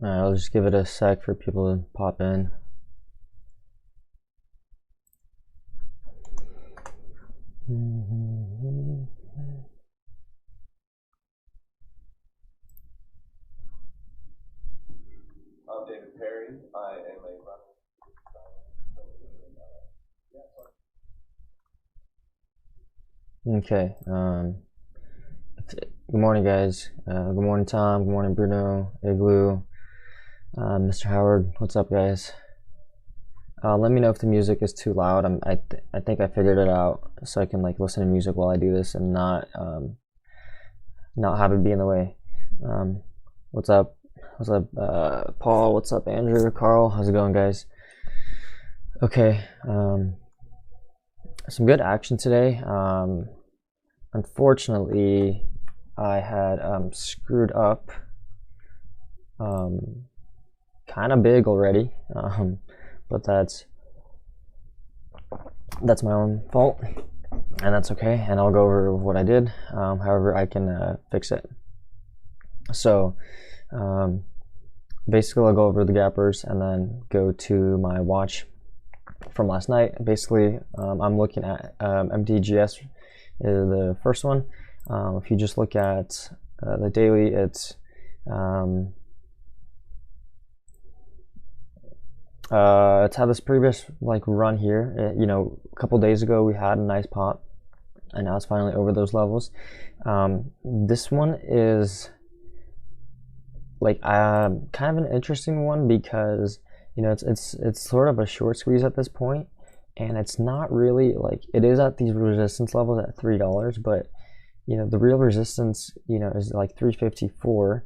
Alright, I'll just give it a sec for people to pop in. I'm David Perry. I am a Okay. Good morning, guys. Good morning, Tom. Good morning, Bruno, Igloo, Mr. Howard. What's up, guys? Let me know if the music is too loud. I think I figured it out, so I can like listen to music while I do this and not have it be in the way. What's up? What's up, Paul? What's up, Andrew? Carl? How's it going, guys? Okay. Some good action today. Unfortunately, I had screwed up kind of big already, but that's my own fault, and that's okay, and I'll go over what I did, however I can fix it. So basically I'll go over the gappers and then go to my watch from last night. Basically I'm looking at MTGS is the first one. If you just look at the daily, it's had this previous like run here. You know, a couple days ago we had a nice pop, and now it's finally over those levels. This one is like kind of an interesting one because you know it's sort of a short squeeze at this point, and it's not really like it is at these resistance levels at $3, but you know the real resistance is like 354,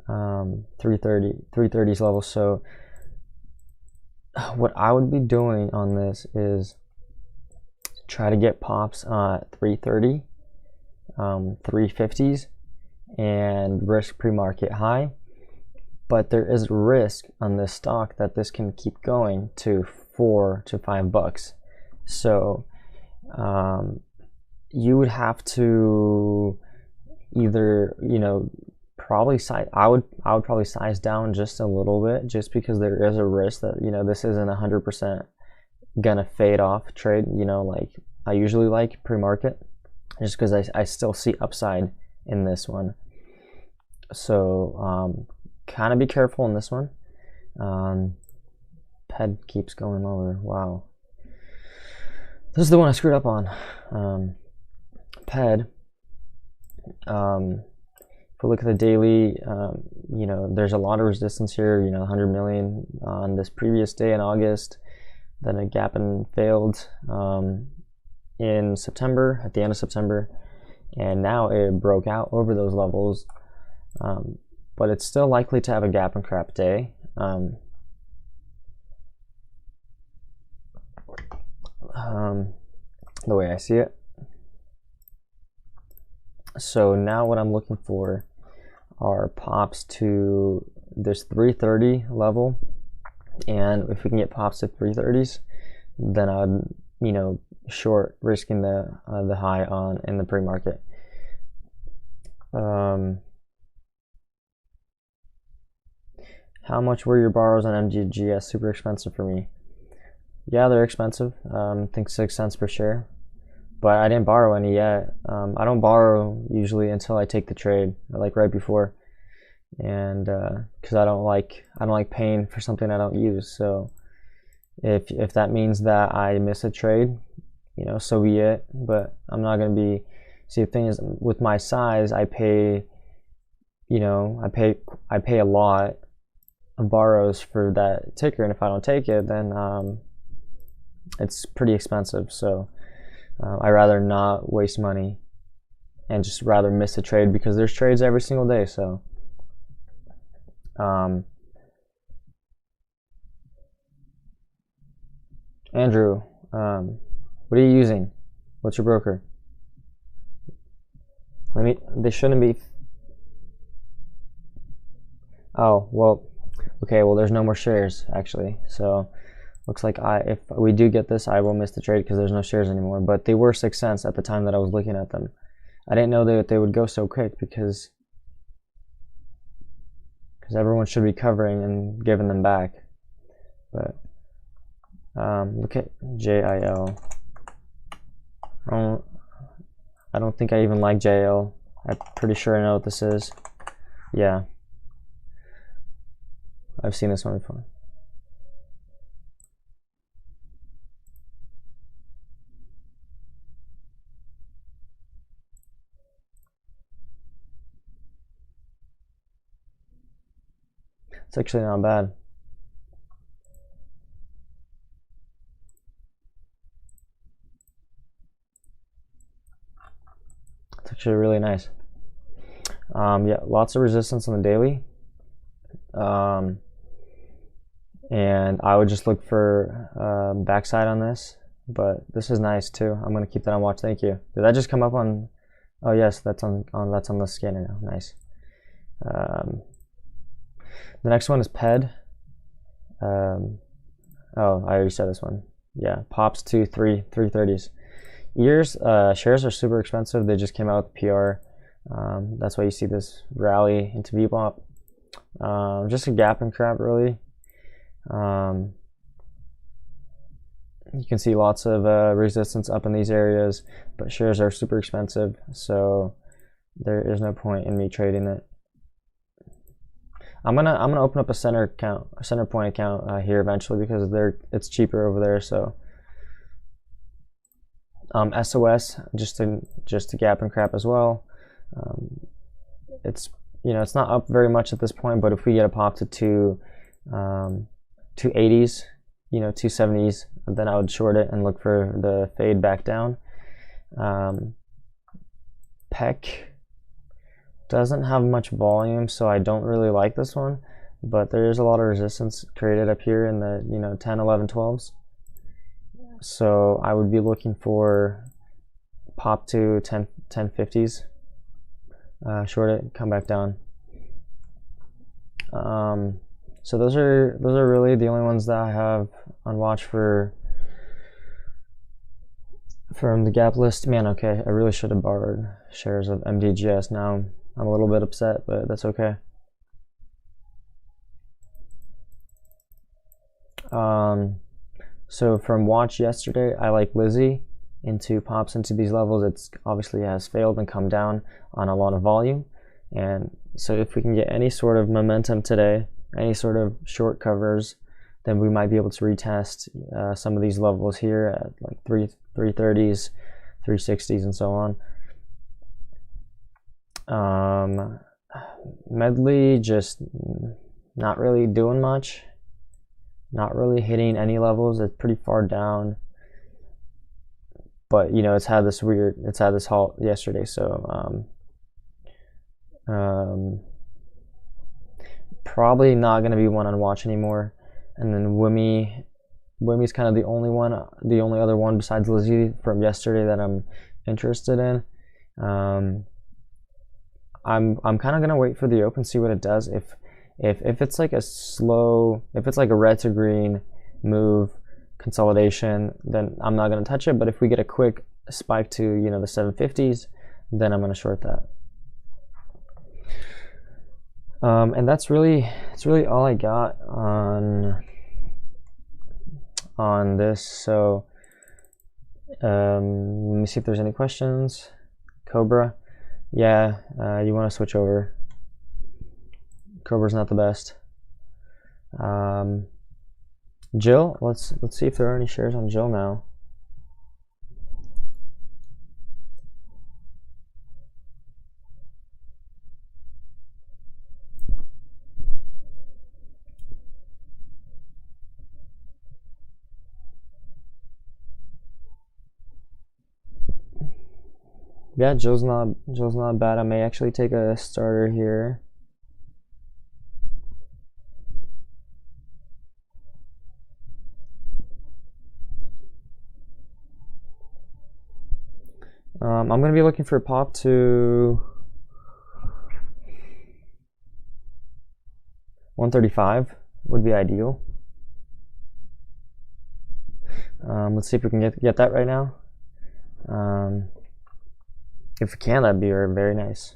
330's level. So what I would be doing on this is try to get pops at 330, 350s, and risk pre-market high. But there is risk on this stock that this can keep going to $4 to $5. So you would have to either probably size. I would probably size down just a little bit, just because there is a risk that this isn't 100% gonna fade off trade. Like I usually like pre-market, just because I still see upside in this one. So kind of be careful in this one. Ped keeps going lower. Wow, this is the one I screwed up on. Ped. If we look at the daily, there's a lot of resistance here. 100 million on this previous day in August, then a gap and failed in September, at the end of September, and now it broke out over those levels. But it's still likely to have a gap and crap day. The way I see it. So now what I'm looking for are pops to this 330 level, and if we can get pops to 330s, then I'd short, risking the high on in the pre-market. How much were your borrows on MGGS? Super expensive for me. Yeah, they're expensive. I think 6 cents per share, but I didn't borrow any yet. I don't borrow usually until I take the trade, like right before, and because I don't like paying for something I don't use. So if that means that I miss a trade, so be it. But I'm not gonna be. See, the thing is, with my size, I pay a lot of borrows for that ticker, and if I don't take it, then it's pretty expensive. So I rather not waste money and just rather miss a trade, because there's trades every single day. So Andrew, what are you using? What's your broker? They shouldn't be. Oh, well, okay, well, there's no more shares actually. So looks like if we do get this, I will miss the trade because there's no shares anymore. But they were 6 cents at the time that I was looking at them. I didn't know that they would go so quick, because because everyone should be covering and giving them back. But look at JIL. I don't think I even like JL. I'm pretty sure I know what this is. Yeah, I've seen this one before. It's actually not bad. It's actually really nice. Yeah, lots of resistance on the daily. And I would just look for backside on this, but this is nice too. I'm gonna keep that on watch. Thank you. Did that just come up on? Oh yes, that's on that's on the scanner now. Nice. The next one is PED. Oh, I already said this one. Yeah, pops to 330s. Ears shares are super expensive. They just came out with PR. That's why you see this rally into VWAP. Just a gap and crap, really. You can see lots of resistance up in these areas, but shares are super expensive, so there is no point in me trading it. I'm gonna open up a center point account here eventually because it's cheaper over there. So SOS just to gap and crap as well. It's it's not up very much at this point, but if we get a pop to 280s, 270s, then I would short it and look for the fade back down. PEC doesn't have much volume, so I don't really like this one, but there is a lot of resistance created up here in the 10, 11, 12s. So I would be looking for pop to 1050s, short it, come back down. So those are really the only ones that I have on watch from the gap list. Man, okay, I really should have borrowed shares of MDGS. Now I'm a little bit upset, but that's okay. So from watch yesterday, I like Lizzie into pops into these levels. It's obviously has failed and come down on a lot of volume, and so if we can get any sort of momentum today, any sort of short covers, then we might be able to retest some of these levels here at like 330s, 360s, and so on. Medley just not really doing much, not really hitting any levels. It's pretty far down, but it's had this halt yesterday, so probably not going to be one on watch anymore. And then Wimmy's kind of the only other one besides Lizzie from yesterday that I'm interested in. I'm kind of gonna wait for the open, see what it does. If it's like if it's like a red to green move consolidation, then I'm not gonna touch it. But if we get a quick spike to the 750s, then I'm gonna short that. And that's really all I got on this. So let me see if there's any questions. Cobra, yeah, you want to switch over. Cobra's not the best. Jill, let's see if there are any shares on Jill now. Yeah, Jill's not bad. I may actually take a starter here. I'm gonna be looking for a pop to 135 would be ideal. Let's see if we can get that right now. If we can, that'd be very nice.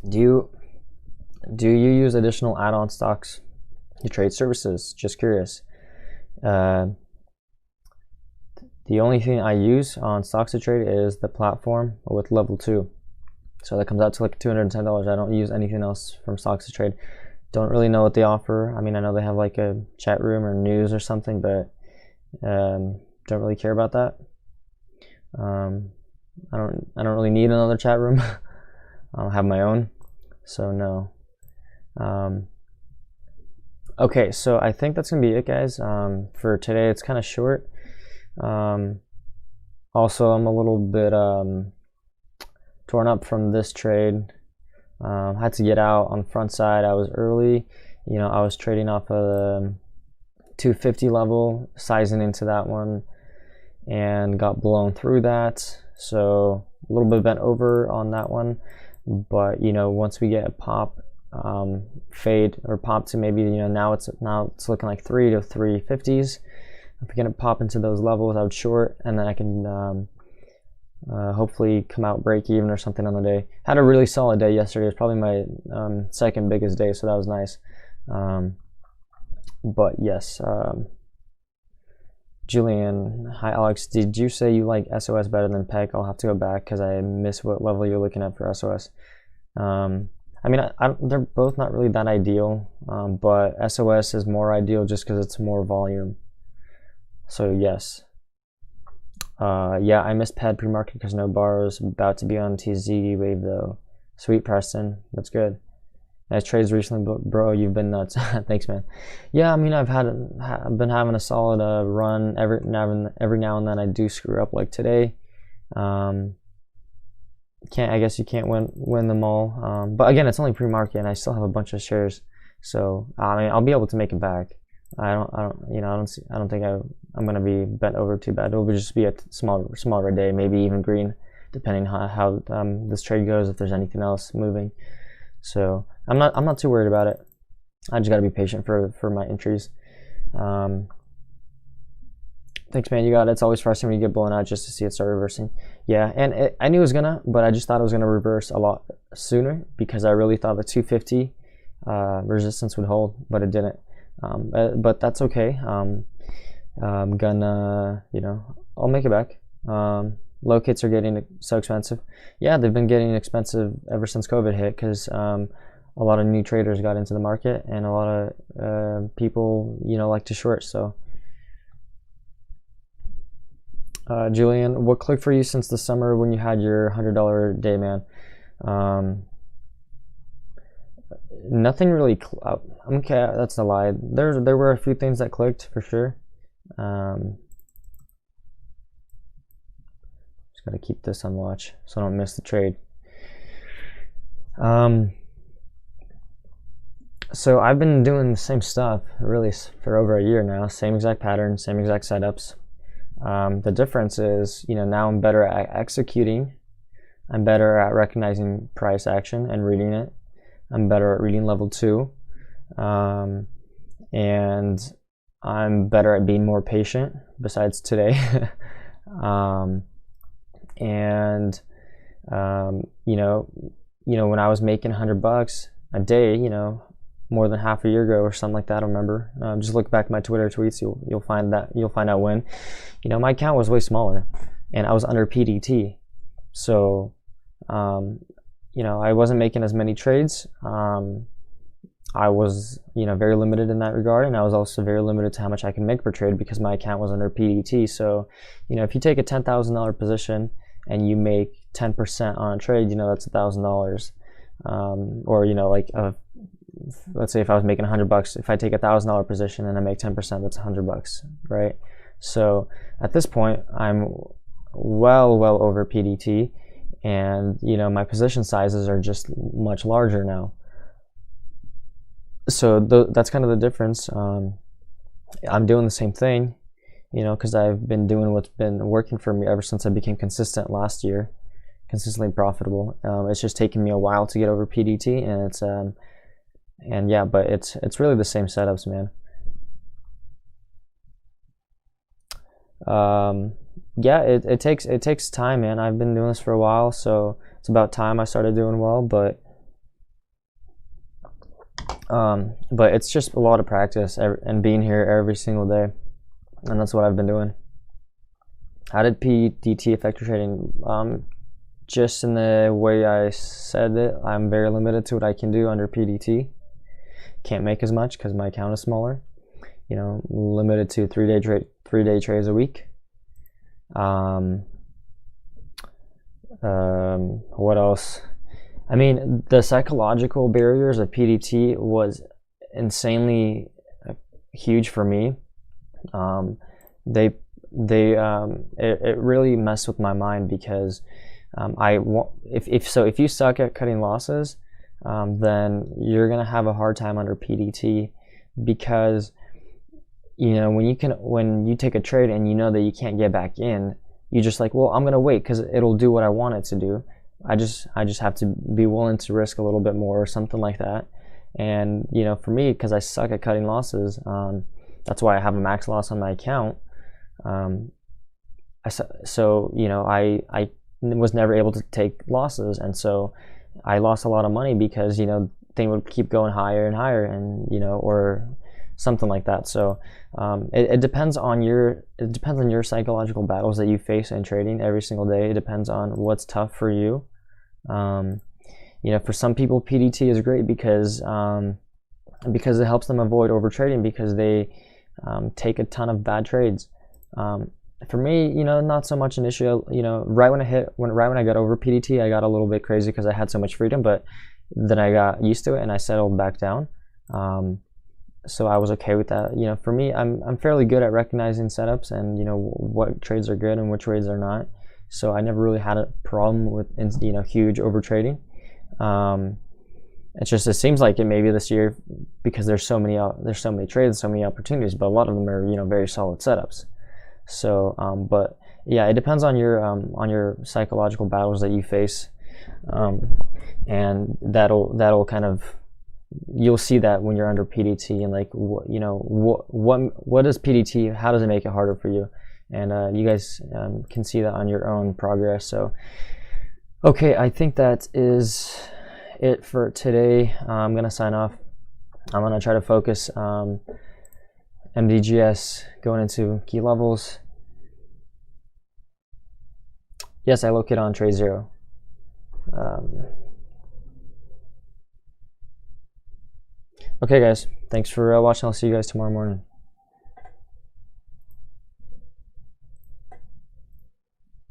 Do you use additional add-on stocks to trade services? Just curious. Uh, the only thing I use on stocks to trade is the platform with level 2. So that comes out to like $210. I don't use anything else from stocks to trade. Don't really know what they offer. I mean, I know they have like a chat room or news or something, but don't really care about that. I don't really need another chat room. I'll have my own, so no. Okay, so I think that's gonna be it, guys. For today, it's kind of short. Also, I'm a little bit torn up from this trade. Had to get out on the front side. I was early. I was trading off of the 250 level, sizing into that one, and got blown through that. So a little bit bent over on that one. But once we get a pop, fade or pop to maybe now it's looking like 3 to 350s. If we're gonna pop into those levels, I would short, and then I can hopefully come out break even or something on the day. Had a really solid day yesterday. It was probably my second biggest day, so that was nice. But yes, Julian, hi Alex. Did you say you like SOS better than PEC? I'll have to go back because I miss what level you're looking at for SOS. I mean, they're both not really that ideal, but SOS is more ideal just because it's more volume. So yes. Yeah, I missed PED pre-market because no borrows. About to be on TZ wave though. Sweet, Preston. That's good. Nice trades recently, bro. You've been nuts. Thanks, man. Yeah, I mean, I've been having a solid run. Every now and then I do screw up, like today. I guess you can't win them all. But again, it's only pre-market, and I still have a bunch of shares. So I mean, I'll be able to make it back. I don't think I'm gonna be bent over too bad. It'll just be a smaller day, maybe even green, depending how this trade goes. If there's anything else moving, so I'm not too worried about it. I just gotta be patient for my entries. Thanks, man. You got it. It's always frustrating when you get blown out just to see it start reversing. Yeah, and I knew it was gonna, but I just thought it was gonna reverse a lot sooner because I really thought the 250 resistance would hold, but it didn't. But that's okay. I'm gonna, I'll make it back. Low kits are getting so expensive. Yeah, they've been getting expensive ever since COVID hit because a lot of new traders got into the market and a lot of people, like to short. So, Julian, what clicked for you since the summer when you had your $100 day, man? Nothing really. Okay, that's a lie. There were a few things that clicked for sure. Just gotta keep this on watch so I don't miss the trade. So I've been doing the same stuff really for over a year now. Same exact pattern, same exact setups. The difference is, now I'm better at executing. I'm better at recognizing price action and reading it. I'm better at reading level 2, and I'm better at being more patient. Besides today, when I was making $100 a day, more than half a year ago or something like that. I don't remember. Just look back at my Twitter tweets. You'll find out when. My account was way smaller, and I was under PDT, so. I wasn't making as many trades. I was, very limited in that regard, and I was also very limited to how much I can make per trade because my account was under PDT. So, if you take a $10,000 position and you make 10% on a trade, that's $1,000. Or let's say if I was making $100, if I take $1,000 position and I make 10%, that's $100, right? So at this point, I'm well over PDT. And my position sizes are just much larger now, so that's kind of the difference. I'm doing the same thing, because I've been doing what's been working for me ever since I became consistent last year, consistently profitable. It's just taken me a while to get over PDT, and it's really the same setups, man. Yeah, it takes time, man. I've been doing this for a while, so it's about time I started doing well. But But it's just a lot of practice and being here every single day, and that's what I've been doing. How did PDT affect your trading? Just in the way I said it, I'm very limited to what I can do under PDT. Can't make as much because my account is smaller. You know, limited to 3-day trades a week. What else? I mean, the psychological barriers of PDT was insanely huge for me. It really messed with my mind because if you suck at cutting losses, then you're gonna have a hard time under PDT, because you know when you take a trade and you know that you can't get back in, you just like, well, I'm gonna wait because it'll do what I want it to do. I just have to be willing to risk a little bit more or something like that. And you know, for me, because I suck at cutting losses, that's why I have a max loss on my account. So you know, I was never able to take losses, and so I lost a lot of money because you know they would keep going higher and higher, and you know, or something like that. So it depends on your psychological battles that you face in trading every single day. It depends on what's tough for you. You know, for some people, PDT is great because it helps them avoid overtrading because they take a ton of bad trades. For me, you know, not so much an issue. You know, right when I got over PDT, I got a little bit crazy because I had so much freedom, but then I got used to it and I settled back down. So I was okay with that. You know, for me, I'm fairly good at recognizing setups and you know what trades are good and which trades are not. So I never really had a problem with you know huge overtrading. It seems like it maybe this year because there's so many trades, so many opportunities, but a lot of them are you know very solid setups. So, but yeah, it depends on your psychological battles that you face, and that'll kind of, you'll see that when you're under PDT and like you know what is PDT, how does it make it harder for you, and you guys can see that on your own progress. So okay, I think that is it for today. I'm gonna sign off. I'm gonna try to focus MDGS going into key levels. Yes, I locate on trade 0. Okay guys, thanks for watching. I'll see you guys tomorrow morning.